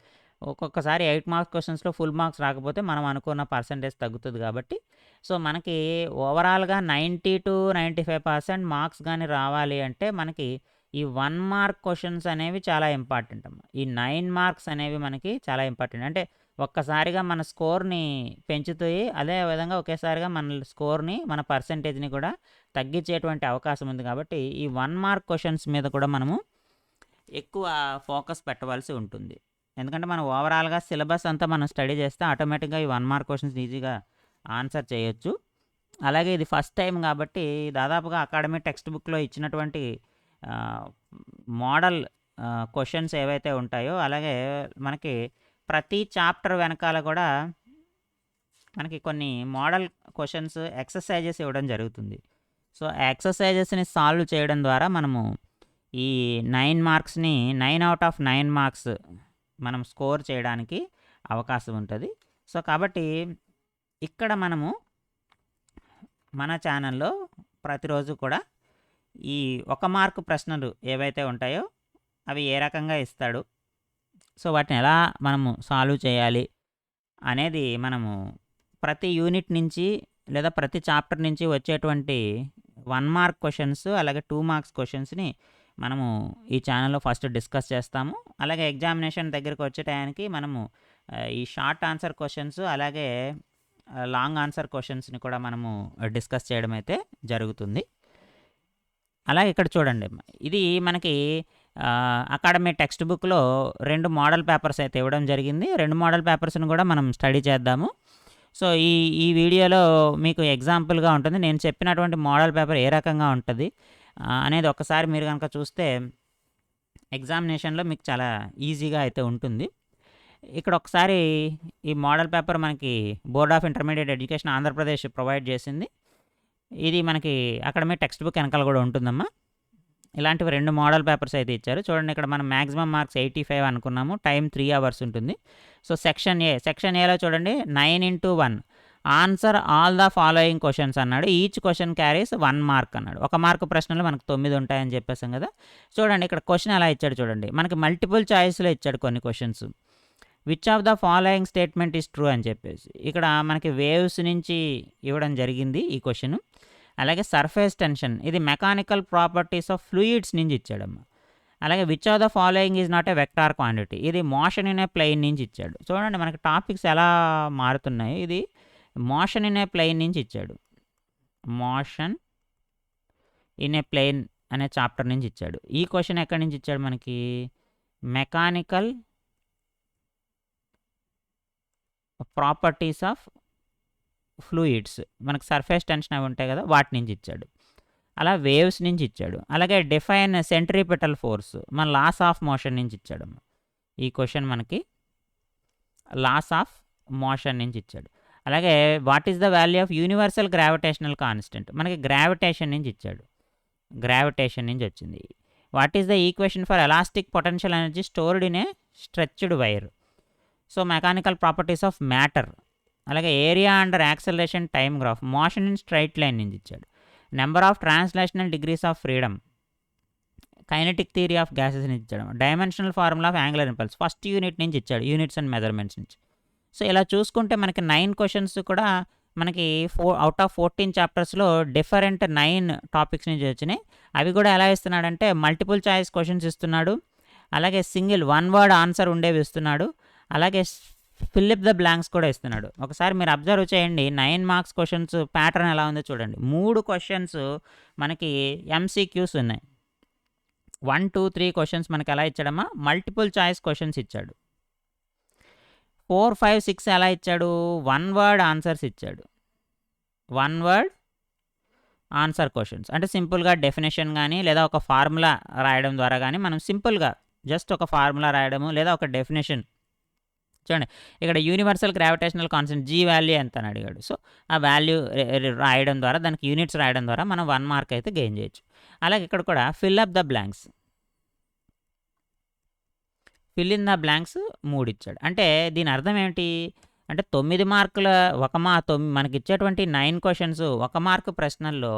A: ఒక్కొక్కసారి 8 మార్క్స్ క్వెషన్స్‌లో ఫుల్ మార్క్స్ రాకపోతే మనం అనుకున్న పర్సెంటేజ్ తగ్గుతుంది కాబట్టి సో, మనకి ఓవరాల్‌గా 90-95% మార్క్స్ గాని రావాలి అంటే మనకి ఈ 1 మార్క్ క్వెషన్స్ అనేవి చాలా ఇంపార్టెంట్ అమ్మా. ఈ 9 మార్క్స్ అనేవి మనకి చాలా ఇంపార్టెంట్. అంటే ఒక్కసారిగా మన స్కోర్‌ని పెంచుతాయి. అదే విధంగా ఒకేసారిగా మన స్కోర్‌ని, మన పర్సెంటేజ్‌ని కూడా తగ్గించేటువంటి అవకాశం ఉంది కాబట్టి ఈ 1 మార్క్ క్వెషన్స్ మీద కూడా మనము ఎక్కువ ఫోకస్ పెట్టవలసి ఉంటుంది. ఎందుకంటే మనం ఓవరాల్‌గా సిలబస్ అంతా మనం స్టడీ చేస్తే ఆటోమేటిక్‌గా ఈ 1 మార్క్ క్వెషన్స్ ఈజీగా ఆన్సర్ చేయొచ్చు. అలాగే ఇది ఫస్ట్ టైమ్ కాబట్టి దాదాపుగా అకాడమీ టెక్స్ట్ బుక్‌లో ఇచ్చినటువంటి మోడల్ క్వెషన్స్ ఏవైతే ఉంటాయో అలాగే మనకి ప్రతి చాప్టర్ వెనకాల కూడా మనకి కొన్ని మోడల్ క్వెషన్స్, ఎక్సర్సైజెస్ ఇవ్వడం జరుగుతుంది. సో, ఆ ఎక్సర్సైజెస్‌ని సాల్వ్ చేయడం ద్వారా మనము ఈ 9 మార్క్స్‌ని 9 అవుట్ ఆఫ్ 9 మార్క్స్ మనం స్కోర్ చేయడానికి అవకాశం ఉంటది. సో, కాబట్టి ఇక్కడ మనము మన ఛానల్‌లో ప్రతిరోజు కూడా ఈ 1 మార్క్ ప్రశ్నలు ఏవైతే ఉంటాయో అవి ఏ రకంగా ఇస్తాడు, సో, వాటిని ఎలా మనము సాల్వ్ చేయాలి అనేది మనము ప్రతి యూనిట్ నుంచి లేదా ప్రతి చాప్టర్ నుంచి వచ్చేటువంటి 1 మార్క్ క్వెషన్స్ అలాగే 2 మార్క్స్ క్వెషన్స్‌ని మనము ఈ ఛానల్‌లో ఫస్ట్ డిస్కస్ చేస్తాము. అలాగే ఎగ్జామినేషన్ దగ్గరికి వచ్చే టయానికి మనము ఈ షార్ట్ ఆన్సర్ క్వెషన్స్ అలాగే లాంగ్ ఆన్సర్ క్వెషన్స్‌ని కూడా మనము డిస్కస్ చేయడం అయితే జరుగుతుంది. అలాగే ఇక్కడ చూడండి ఇది మనకి అకాడమీ టెక్స్ట్ బుక్‌లో 2 మోడల్ పేపర్స్ అయితే ఇవ్వడం జరిగింది. 2 మోడల్ పేపర్స్‌ని కూడా మనం స్టడీ చేద్దాము. సో, ఈ వీడియోలో మీకు ఎగ్జాంపుల్‌గా ఉంటుంది. నేను చెప్పినటువంటి మోడల్ పేపర్ ఏ రకంగా ఉంటది అనేది ఒక్కసారి మీరు గనక చూస్తే ఎగ్జామినేషన్‌లో మీకు చాలా ఈజీగా అయితే ఉంటుంది. ఇక్కడ ఒకసారి ఈ మోడల్ పేపర్ మనకి board of intermediate education Andhra Pradesh provide చేసింది. ఇది మనకి అకాడమీ టెక్స్ట్ బుక్ వెనకాల కూడా ఉంటుందమ్మా. ఇలాంటివి 2 మోడల్ పేపర్స్ అయితే ఇచ్చారు. చూడండి ఇక్కడ మనం మాక్సిమం మార్క్స్ 85 అనుకున్నాము. టైం 3 అవర్స్ ఉంటుంది. సో సెక్షన్ ఏలో చూడండి 9x1 answer all the following questions అన్నాడు. ఈచ్ క్వశ్చన్ క్యారీస్ 1 మార్క్ అన్నాడు. 1 మార్క్ ప్రశ్నలు మనకు 9 ఉంటాయని చెప్పేసాం కదా. చూడండి ఇక్కడ క్వశ్చన్ ఎలా ఇచ్చాడు చూడండి. మనకి మల్టిపుల్ చాయిస్లో ఇచ్చాడు కొన్ని questions. Which of the following statement is true అని చెప్పేసి ఇక్కడ మనకి వేవ్స్ నుంచి ఇవ్వడం జరిగింది ఈ క్వశ్చన్. అలాగే సర్ఫేస్ టెన్షన్ ఇది మెకానికల్ ప్రాపర్టీస్ ఆఫ్ ఫ్లూయిడ్స్ నుంచి ఇచ్చాడమ్మ. అలాగే which of the following is not a vector quantity ఇది మోషన్ ఇన్ ఏ ప్లెయిన్ నుంచి ఇచ్చాడు. చూడండి మనకి టాపిక్స్ ఎలా మారుతున్నాయి. ఇది మోషన్ ఇన్ ఏ ప్లెయిన్ నుంచి ఇచ్చాడు. మోషన్ ఇన్ ఏ ప్లెయిన్ అనే చాప్టర్ నుంచి ఇచ్చాడు. ఈ క్వశ్చన్ ఎక్కడి నుంచి ఇచ్చాడు మనకి మెకానికల్ ప్రాపర్టీస్ ఆఫ్ ఫ్లూయిడ్స్ మనకు సర్ఫేస్ టెన్షన్ అవి ఉంటాయి కదా వాటి నుంచి ఇచ్చాడు. అలా వేవ్స్ నుంచి ఇచ్చాడు. అలాగే డిఫైన్ సెంట్రిపిటల్ ఫోర్స్ మన లాస్ ఆఫ్ మోషన్ నుంచి ఇచ్చాడు. ఈ క్వశ్చన్ మనకి లాస్ ఆఫ్ మోషన్ నుంచి ఇచ్చాడు. అలాగే what is the value of universal gravitational constant మనకి గ్రావిటేషన్ నుంచి ఇచ్చాడు. గ్రావిటేషన్ నుంచి వచ్చింది. What is the equation for elastic potential energy stored in a stretched wire. So mechanical properties of matter. అలాగే area under acceleration time graph motion in straight line నుంచి ఇచ్చాడు. Number of translational degrees of freedom kinetic theory of gases నుంచి ఇచ్చాడు. Dimensional formula of angular impulse first unit నుంచి ఇచ్చాడు. Units and measurements నుంచి. So ఇలా చూసుకుంటే మనకి 9 క్వశ్చన్స్ కూడా మనకి అవుట్ ఆఫ్ 14 చాప్టర్స్లో డిఫరెంట్ 9 టాపిక్స్ నుంచి వచ్చినాయి. అవి కూడా ఎలా ఇస్తున్నాడంటే మల్టిపుల్ చాయిస్ క్వశ్చన్స్ ఇస్తున్నాడు. అలాగే సింగిల్ 1 వర్డ్ ఆన్సర్ ఉండేవి ఇస్తున్నాడు. అలాగే ఫిల్లిప్ ద బ్లాంక్స్ కూడా ఇస్తున్నాడు. ఒకసారి మీరు అబ్జర్వ్ చేయండి 9 మార్క్స్ క్వశ్చన్స్ ప్యాటర్న్ ఎలా ఉందో చూడండి. 3 క్వశ్చన్స్ మనకి ఎంసీక్యూస్ ఉన్నాయి. 1, 2, 3 క్వశ్చన్స్ మనకి ఎలా ఇచ్చాడమ్మా మల్టిపుల్ చాయిస్ క్వశ్చన్స్ ఇచ్చాడు. 4, 5, 6 ఎలా ఇచ్చాడు 1 వర్డ్ ఆన్సర్స్ ఇచ్చాడు. 1 వర్డ్ ఆన్సర్ క్వశ్చన్స్ అంటే సింపుల్గా డెఫినేషన్ కానీ లేదా ఒక ఫార్ములా రాయడం ద్వారా కానీ మనం సింపుల్గా జస్ట్ ఒక ఫార్ములా రాయడము లేదా ఒక డెఫినేషన్. చూడండి ఇక్కడ universal gravitational constant G value ఎంత అని అడిగాడు. సో ఆ వాల్యూ రాయడం ద్వారా దానికి యూనిట్స్ రాయడం ద్వారా మనం 1 మార్క్ అయితే గెయిన్ చేయొచ్చు. అలాగే ఇక్కడ కూడా fill up the blanks fill in the blanks 3 ఇచ్చాడు. అంటే దీని అర్థం ఏంటి అంటే 9 మార్కుల మనకి ఇచ్చేటువంటి 9 క్వశ్చన్స్ 1 మార్క్ ప్రశ్నల్లో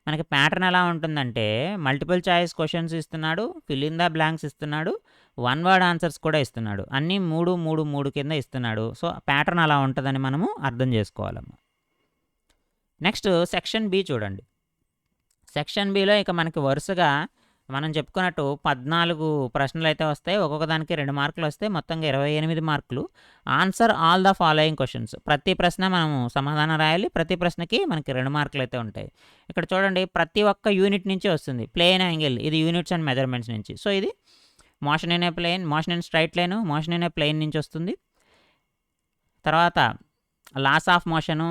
A: మనకి ప్యాటర్న్ ఎలా ఉంటుందంటే మల్టిపుల్ చాయిస్ క్వశ్చన్స్ ఇస్తున్నాడు, ఫిల్ ఇన్ ద బ్లాంక్స్ ఇస్తున్నాడు, 1 వర్డ్ ఆన్సర్స్ కూడా ఇస్తున్నాడు. అన్నీ 3, 3, 3 కింద ఇస్తున్నాడు. సో ప్యాటర్న్ అలా ఉంటుందని మనము అర్థం చేసుకోవాలమ్మా. నెక్స్ట్ సెక్షన్ బి చూడండి. సెక్షన్ బిలో ఇక మనకి వరుసగా మనం చెప్పుకున్నట్టు 14 ప్రశ్నలు అయితే వస్తాయి. ఒక్కొక్క దానికి 2 మార్కులు వస్తాయి. మొత్తంగా 28 మార్కులు. Answer all the following questions ప్రతి ప్రశ్న మనము సమాధానం రాయాలి. ప్రతి ప్రశ్నకి మనకి 2 మార్కులు అయితే ఉంటాయి. ఇక్కడ చూడండి ప్రతి ఒక్క యూనిట్ నుంచి వస్తుంది. ప్లేన్ యాంగిల్ ఇది యూనిట్స్ అండ్ మెజర్మెంట్స్ నుంచి. సో ఇది motion in a plane, motion in straight line, motion in a plane నుంచి వస్తుంది. తర్వాత లాస్ ఆఫ్ మోషను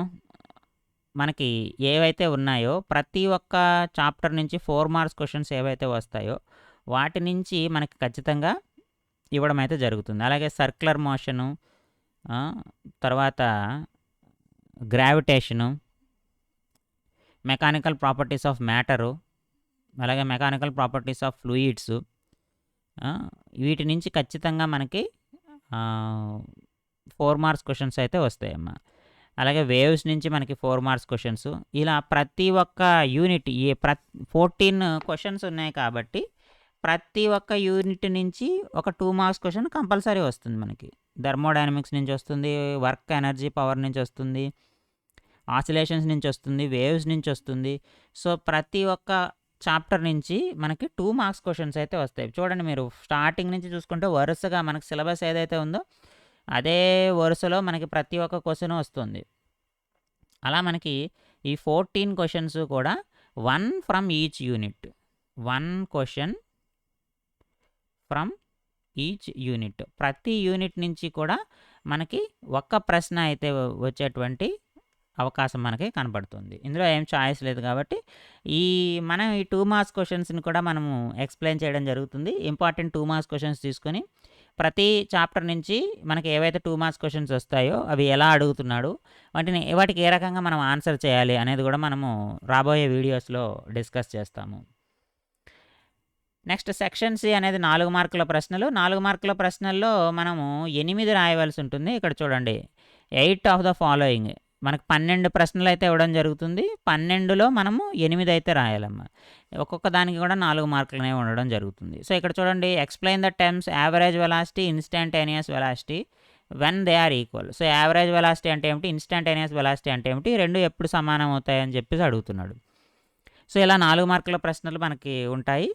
A: మనకి ఏవైతే ఉన్నాయో ప్రతి ఒక్క చాప్టర్ నుంచి 4 మార్క్స్ క్వశ్చన్స్ ఏవైతే వస్తాయో వాటి నుంచి మనకి ఖచ్చితంగా ఇవ్వడం అయితే జరుగుతుంది. అలాగే సర్క్యులర్ మోషను, తర్వాత gravitation, mechanical properties of matter, అలాగే మెకానికల్ ప్రాపర్టీస్ ఆఫ్ ఫ్లూయిడ్స్, వీటి నుంచి ఖచ్చితంగా మనకి 4 మార్క్స్ క్వశ్చన్స్ అయితే వస్తాయమ్మా. అలాగే వేవ్స్ నుంచి మనకి 4 మార్క్స్ క్వశ్చన్స్. ఇలా ప్రతి ఒక్క యూనిట్ 14 క్వశ్చన్స్ ఉన్నాయి కాబట్టి ప్రతి ఒక్క యూనిట్ నుంచి ఒక 2 మార్క్స్ క్వశ్చన్ కంపల్సరీ వస్తుంది. మనకి థర్మోడైనమిక్స్ నుంచి వస్తుంది, వర్క్ ఎనర్జీ పవర్ నుంచి వస్తుంది, ఆసిలేషన్స్ నుంచి వస్తుంది, వేవ్స్ నుంచి వస్తుంది. సో ప్రతి ఒక్క చాప్టర్ నుంచి మనకి 2 మార్క్స్ క్వశ్చన్స్ అయితే వస్తాయి. చూడండి మీరు స్టార్టింగ్ నుంచి చూసుకుంటే వరుసగా మనకి సిలబస్ ఏదైతే ఉందో అదే వరుసలో మనకి ప్రతి ఒక్క క్వశ్చన్ వస్తుంది. అలా మనకి ఈ 14 క్వశ్చన్స్ కూడా 1 from each unit, 1 question from each unit. ప్రతి యూనిట్ నుంచి కూడా మనకి ఒక్క ప్రశ్న అయితే వచ్చేటువంటి అవకాశం మనకి కనపడుతుంది. ఇందులో ఏం చాయిస్ లేదు కాబట్టి మనం ఈ 2 మార్క్స్ క్వశ్చన్స్ని కూడా మనము ఎక్స్ప్లెయిన్ చేయడం జరుగుతుంది. ఇంపార్టెంట్ 2 మార్క్స్ క్వశ్చన్స్ తీసుకొని ప్రతి చాప్టర్ నుంచి మనకి ఏవైతే 2 మార్క్స్ క్వశ్చన్స్ వస్తాయో అవి ఎలా అడుగుతున్నాడు, వాటికి ఏ రకంగా మనం ఆన్సర్ చేయాలి అనేది కూడా మనము రాబోయే వీడియోస్లో డిస్కస్ చేస్తాము. నెక్స్ట్ సెక్షన్ సి అనేది 4 మార్కుల ప్రశ్నలు. 4 మార్కుల ప్రశ్నల్లో మనము 8 రాయవలసి ఉంటుంది. ఇక్కడ చూడండి 8 ఆఫ్ ద ఫాలోయింగ్ మనకు 12 ప్రశ్నలు అయితే ఇవ్వడం జరుగుతుంది. 12లో మనము 8 అయితే రాయాలమ్మా. ఒక్కొక్క దానికి కూడా 4 మార్కులు అనేవి ఉండడం జరుగుతుంది. సో ఇక్కడ చూడండి explain the terms average velocity, instantaneous velocity when they are equal. So average velocity అంటే ఏమిటి, ఇన్స్టంటేనియస్ వెలాసిటీ అంటే ఏమిటి, రెండు ఎప్పుడు సమానం అవుతాయని చెప్పేసి అడుగుతున్నాడు. సో ఇలా 4 మార్కుల ప్రశ్నలు మనకి ఉంటాయి.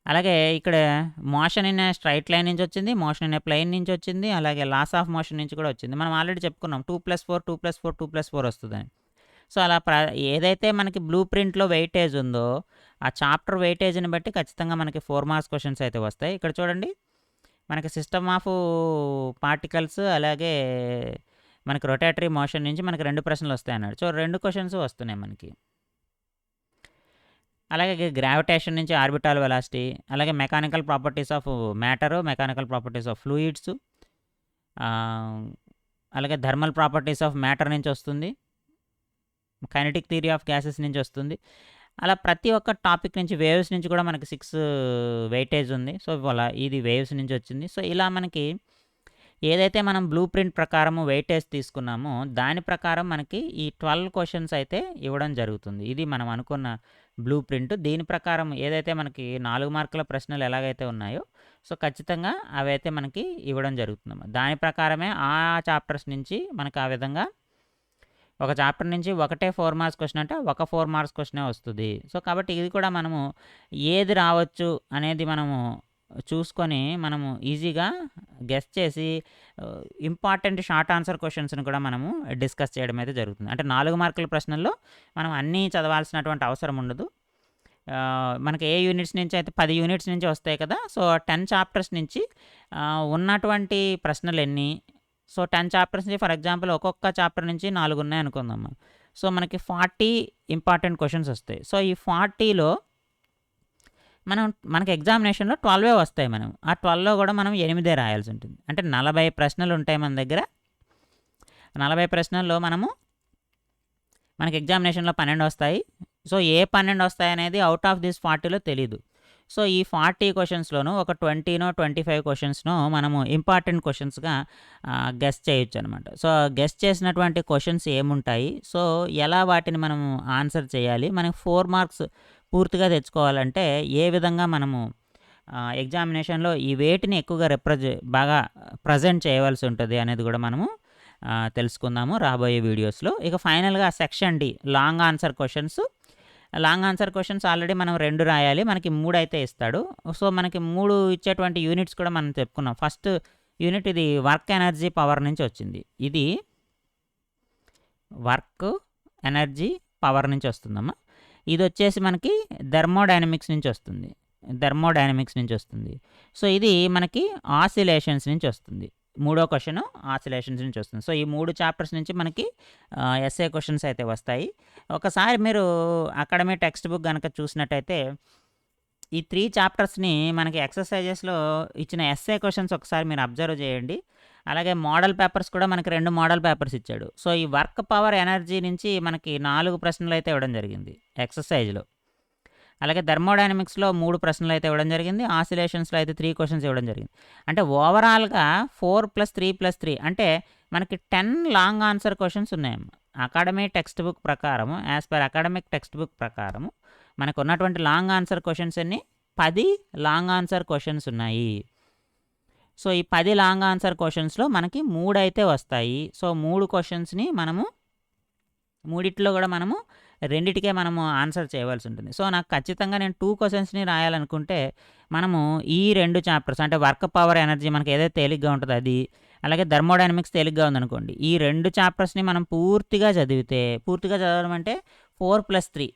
A: అలాగే ఇక్కడ motion in a straight line నుంచి వచ్చింది, మోషన్ ఇన్ ఏ ప్లెయిన్ నుంచి వచ్చింది, అలాగే లాస్ ఆఫ్ మోషన్ నుంచి కూడా వచ్చింది. మనం ఆల్రెడీ చెప్పుకున్నాం 2+4 2+4 2+4 వస్తుందని. సో అలా ఏదైతే మనకి బ్లూ ప్రింట్లో వెయిటేజ్ ఉందో ఆ చాప్టర్ వెయిటేజ్ని బట్టి ఖచ్చితంగా మనకి 4 మార్క్స్ క్వశ్చన్స్ అయితే వస్తాయి. ఇక్కడ చూడండి మనకి సిస్టమ్ ఆఫ్ పార్టికల్స్ అలాగే మనకి రొటేటరీ మోషన్ నుంచి మనకి 2 ప్రశ్నలు వస్తాయి అన్నాడు. సో 2 క్వశ్చన్స్ వస్తున్నాయి మనకి. అలాగే గ్రావిటేషన్ నుంచి ఆర్బిటాల్ వెలాసిటీ, అలాగే mechanical properties of matter, mechanical properties of fluids, అలాగే థర్మల్ ప్రాపర్టీస్ ఆఫ్ మ్యాటర్ నుంచి వస్తుంది, కైనెటిక్ థియరీ ఆఫ్ గ్యాసెస్ నుంచి వస్తుంది. అలా ప్రతి ఒక్క టాపిక్ నుంచి వేవ్స్ నుంచి కూడా మనకి 6 వెయిటేజ్ ఉంది. సో అలా ఇది వేవ్స్ నుంచి వచ్చింది. సో ఇలా మనకి ఏదైతే మనం బ్లూ ప్రింట్ ప్రకారము వెయిటేజ్ తీసుకున్నామో దాని ప్రకారం మనకి ఈ 12 క్వశ్చన్స్ అయితే ఇవ్వడం జరుగుతుంది. ఇది మనం అనుకున్న బ్లూ ప్రింట్. దీని ప్రకారం ఏదైతే మనకి 4 మార్కుల ప్రశ్నలు ఎలాగైతే ఉన్నాయో సో ఖచ్చితంగా అవి అయితే మనకి ఇవ్వడం జరుగుతుంది. దాని ప్రకారమే ఆ చాప్టర్స్ నుంచి మనకి ఆ విధంగా ఒక చాప్టర్ నుంచి ఒకటే 4 మార్క్స్ క్వశ్చన్ అంటే ఒక 4 మార్క్స్ క్వశ్చనే వస్తుంది. సో కాబట్టి ఇది కూడా మనము ఏది రావచ్చు అనేది మనము చూసుకొని మనము ఈజీగా గెస్ చేసి ఇంపార్టెంట్ షార్ట్ ఆన్సర్ క్వశ్చన్స్ని కూడా మనము డిస్కస్ చేయడం అయితే జరుగుతుంది. అంటే 4 మార్కుల ప్రశ్నల్లో మనం అన్నీ చదవాల్సినటువంటి అవసరం ఉండదు. మనకి ఏ యూనిట్స్ నుంచి అయితే 10 యూనిట్స్ నుంచి వస్తాయి కదా. సో 10 చాప్టర్స్ నుంచి ఉన్నటువంటి ప్రశ్నలు ఎన్ని, సో 10 చాప్టర్స్ నుంచి ఫర్ ఎగ్జాంపుల్ ఒక్కొక్క చాప్టర్ నుంచి 4 ఉన్నాయి అనుకుందాము. సో మనకి 40 ఇంపార్టెంట్ క్వశ్చన్స్ వస్తాయి. సో ఈ 40లో మనకి ఎగ్జామినేషన్లో 12 వస్తాయి. ఆ 12లో కూడా మనం 8 రాయాల్సి ఉంటుంది. అంటే 40 ప్రశ్నలు ఉంటాయి మన దగ్గర. 40 ప్రశ్నల్లో మనకి ఎగ్జామినేషన్లో 12 వస్తాయి. సో ఏ 12 వస్తాయి అనేది అవుట్ ఆఫ్ దిస్ 40లో తెలీదు. సో ఈ 40 క్వశ్చన్స్లోనూ ఒక 20నో 25 క్వశ్చన్స్నో మనము ఇంపార్టెంట్ క్వశ్చన్స్గా గెస్ చేయొచ్చు అనమాట. సో గెస్ చేసినటువంటి క్వశ్చన్స్ ఏముంటాయి, సో ఎలా వాటిని మనము ఆన్సర్ చేయాలి, మనకి 4 మార్క్స్ పూర్తిగా తెచ్చుకోవాలంటే ఏ విధంగా మనము ఎగ్జామినేషన్లో ఈ వేటిని ఎక్కువగా బాగా ప్రజెంట్ చేయవలసి ఉంటుంది అనేది కూడా మనము తెలుసుకుందాము రాబోయే వీడియోస్లో. ఇక ఫైనల్గా section D long answer questions. Long answer questions already మనం 2 రాయాలి, మనకి 3 అయితే ఇస్తాడు. సో మనకి 3 ఇచ్చేటువంటి యూనిట్స్ కూడా మనం చెప్పుకున్నాం. ఫస్ట్ యూనిట్ ఇది వర్క్ ఎనర్జీ పవర్ నుంచి వచ్చింది. ఇది వర్క్ ఎనర్జీ పవర్ నుంచి వస్తుందమ్మా. ఇది వచ్చేసి మనకి థర్మోడైనమిక్స్ నుంచి వస్తుంది. సో ఇది మనకి ఆసిలేషన్స్ నుంచి వస్తుంది. 3వ క్వశ్చన్ ఆసిలేషన్స్ నుంచి వస్తుంది. సో ఈ 3 చాప్టర్స్ నుంచి మనకి ఎస్ఏ క్వశ్చన్స్ అయితే వస్తాయి. ఒకసారి మీరు అకాడమీ టెక్స్ట్ బుక్ కనుక చూసినట్టయితే ఈ 3 చాప్టర్స్ని మనకి ఎక్సర్సైజెస్లో ఇచ్చిన ఎస్ఏ క్వశ్చన్స్ ఒకసారి మీరు అబ్జర్వ్ చేయండి. అలాగే మోడల్ పేపర్స్ కూడా మనకి 2 మోడల్ పేపర్స్ ఇచ్చాడు. సో ఈ వర్క్ పవర్ ఎనర్జీ నుంచి మనకి 4 ప్రశ్నలు అయితే ఇవ్వడం జరిగింది ఎక్సర్సైజ్లో. అలాగే థర్మోడైనమిక్స్లో 3 ప్రశ్నలు అయితే ఇవ్వడం జరిగింది. ఆసిలేషన్స్లో అయితే 3 క్వశ్చన్స్ ఇవ్వడం జరిగింది. అంటే ఓవరాల్గా 4+3+3 అంటే మనకి 10 లాంగ్ ఆన్సర్ క్వశ్చన్స్ ఉన్నాయమ్మా. అకాడమీ టెక్స్ట్ బుక్ ప్రకారము, as per academic text book ప్రకారము మనకు ఉన్నటువంటి లాంగ్ ఆన్సర్ క్వశ్చన్స్ అన్ని 10 లాంగ్ ఆన్సర్ క్వశ్చన్స్ ఉన్నాయి. సో ఈ 10 లాంగ్ ఆన్సర్ క్వశ్చన్స్లో మనకి 3 అయితే వస్తాయి. సో 3 క్వశ్చన్స్ని మనము మూడిట్లో కూడా మనము 2టికే మనము ఆన్సర్ చేయవలసి ఉంటుంది. సో నాకు ఖచ్చితంగా నేను 2 క్వశ్చన్స్ని రాయాలనుకుంటే మనము ఈ 2 చాప్టర్స్ అంటే వర్క్ పవర్ ఎనర్జీ మనకి ఏదైతే తేలిగ్గా ఉంటుందో అది, అలాగే థర్మోడైనమిక్స్ తేలిగ్గా ఉందనుకోండి, ఈ 2 చాప్టర్స్ని మనం పూర్తిగా చదవడం అంటే 4+3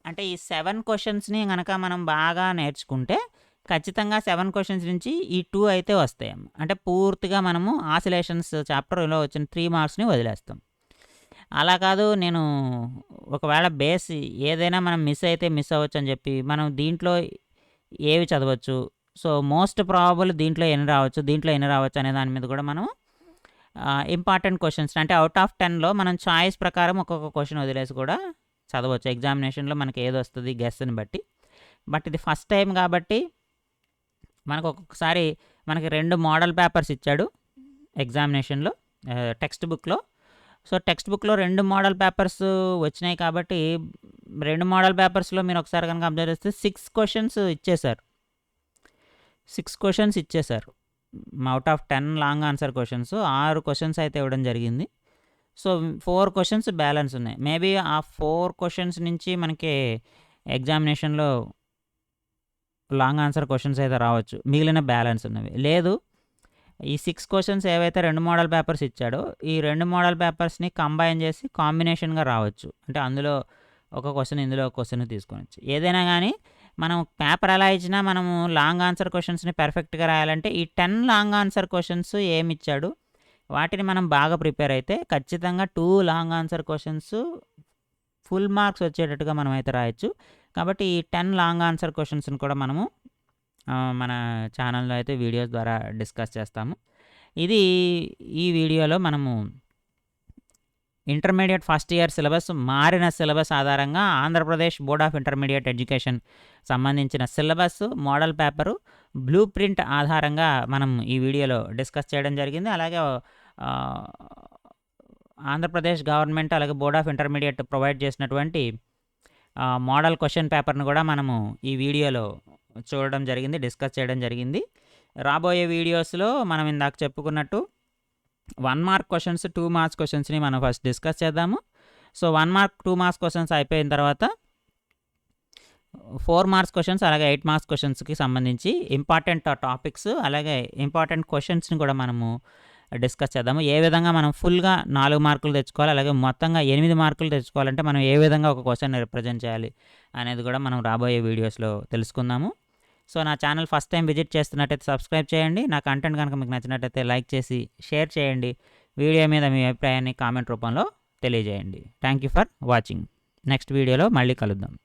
A: అంటే ఈ 7 క్వశ్చన్స్ని కనుక మనం బాగా నేర్చుకుంటే ఖచ్చితంగా 7 క్వశ్చన్స్ నుంచి ఈ 2 అయితే వస్తాయి. అంటే పూర్తిగా మనము ఆసిలేషన్స్ చాప్టర్లో వచ్చిన 3 మార్క్స్ని వదిలేస్తాం. అలా కాదు, నేను ఒకవేళ బేస్ ఏదైనా మనం మిస్ అవ్వచ్చు అని చెప్పి మనం దీంట్లో ఏవి చదవచ్చు, సో మోస్ట్ ప్రాబబుల్ దీంట్లో ఎన్ని రావచ్చు అనే దాని మీద కూడా మనం ఇంపార్టెంట్ క్వశ్చన్స్ అంటే అవుట్ ఆఫ్ 10లో మనం చాయిస్ ప్రకారం ఒక్కొక్క క్వశ్చన్ వదిలేసి కూడా చదవచ్చు. ఎగ్జామినేషన్లో మనకి ఏది వస్తుంది గెస్ని బట్టి. బట్ ఇది ఫస్ట్ టైం కాబట్టి మనకు ఒక్కొక్కసారి మనకి 2 మోడల్ పేపర్స్ ఇచ్చాడు ఎగ్జామినేషన్లో టెక్స్ట్ బుక్లో. సో టెక్స్ట్ బుక్లో 2 మోడల్ పేపర్స్ వచ్చినాయి కాబట్టి 2 మోడల్ పేపర్స్లో మీరు ఒకసారి కనుక అబ్జర్వ్ చేస్తే 6 క్వశ్చన్స్ ఇచ్చేశారు. 6 క్వశ్చన్స్ ఇచ్చేశారు. Out of 10 long answer questions 6 questions అయితే ఇవ్వడం జరిగింది. సో 4 క్వశ్చన్స్ బ్యాలెన్స్ ఉన్నాయి. మేబీ ఆ 4 క్వశ్చన్స్ నుంచి మనకి ఎగ్జామినేషన్లో లాంగ్ ఆన్సర్ క్వశ్చన్స్ అయితే రావచ్చు, మిగిలిన బ్యాలెన్స్ ఉన్నవి. లేదు ఈ 6 క్వశ్చన్స్ ఏవైతే 2 మోడల్ పేపర్స్ ఇచ్చాడో ఈ 2 మోడల్ పేపర్స్ని కంబైన్ చేసి కాంబినేషన్గా రావచ్చు. అంటే అందులో ఒక క్వశ్చన్, ఇందులో ఒక క్వశ్చన్ తీసుకోవచ్చు. ఏదైనా కానీ మనం పేపర్ ఎలా ఇచ్చినా మనము లాంగ్ ఆన్సర్ క్వశ్చన్స్ని పర్ఫెక్ట్గా రాయాలంటే ఈ 10 లాంగ్ ఆన్సర్ క్వశ్చన్స్ ఏమి ఇచ్చాడు వాటిని మనం బాగా ప్రిపేర్ అయితే ఖచ్చితంగా 2 long answer questions full marks వచ్చేటట్టుగా మనం అయితే రాయొచ్చు. కాబట్టి ఈ 10 లాంగ్ ఆన్సర్ క్వశ్చన్స్ని కూడా మనము మన ఛానల్లో అయితే వీడియోస్ ద్వారా డిస్కస్ చేస్తాము. ఇది ఈ వీడియోలో మనము ఇంటర్మీడియట్ ఫస్ట్ ఇయర్ సిలబస్ మారిన సిలబస్ ఆధారంగా Andhra Pradesh board of intermediate education సంబంధించిన syllabus model paper blue print ఆధారంగా మనం ఈ వీడియోలో డిస్కస్ చేయడం జరిగింది. అలాగే ఆంధ్రప్రదేశ్ గవర్నమెంట్ అలాగే బోర్డ్ ఆఫ్ ఇంటర్మీడియట్ ప్రొవైడ్ చేసినటువంటి మోడల్ క్వశ్చన్ పేపర్ను కూడా మనము ఈ వీడియోలో చూడడం జరిగింది, డిస్కస్ చేయడం జరిగింది. రాబోయే వీడియోస్లో మనం ఇందాక చెప్పుకున్నట్టు 1 మార్క్ క్వశ్చన్స్ 2 మార్క్స్ క్వశ్చన్స్ని మనం ఫస్ట్ డిస్కస్ చేద్దాము. సో 1 మార్క్ 2 మార్క్స్ క్వశ్చన్స్ అయిపోయిన తర్వాత 4 మార్క్స్ క్వశ్చన్స్ అలాగే 8 మార్క్స్ క్వశ్చన్స్కి సంబంధించి ఇంపార్టెంట్ టాపిక్స్ అలాగే ఇంపార్టెంట్ క్వశ్చన్స్ని కూడా మనము డిస్కస్ చేద్దాము. ఏ విధంగా మనం ఫుల్గా 4 మార్కులు తెచ్చుకోవాలి, అలాగే మొత్తంగా 8 మార్కులు తెచ్చుకోవాలంటే మనం ఏ విధంగా ఒక క్వశ్చన్ రిప్రజెంట్ చేయాలి అనేది కూడా మనం రాబోయే వీడియోస్లో తెలుసుకుందాము. సో నా ఛానల్ ఫస్ట్ టైం విజిట్ చేస్తున్నట్టయితే సబ్స్క్రైబ్ చేయండి. నా కంటెంట్ కనుక మీకు నచ్చినట్టయితే లైక్ చేసి షేర్ చేయండి. వీడియో మీద మీ అభిప్రాయాన్ని కామెంట్ రూపంలో తెలియజేయండి. Thank you for watching. Next వీడియోలో మళ్ళీ కలుద్దాం.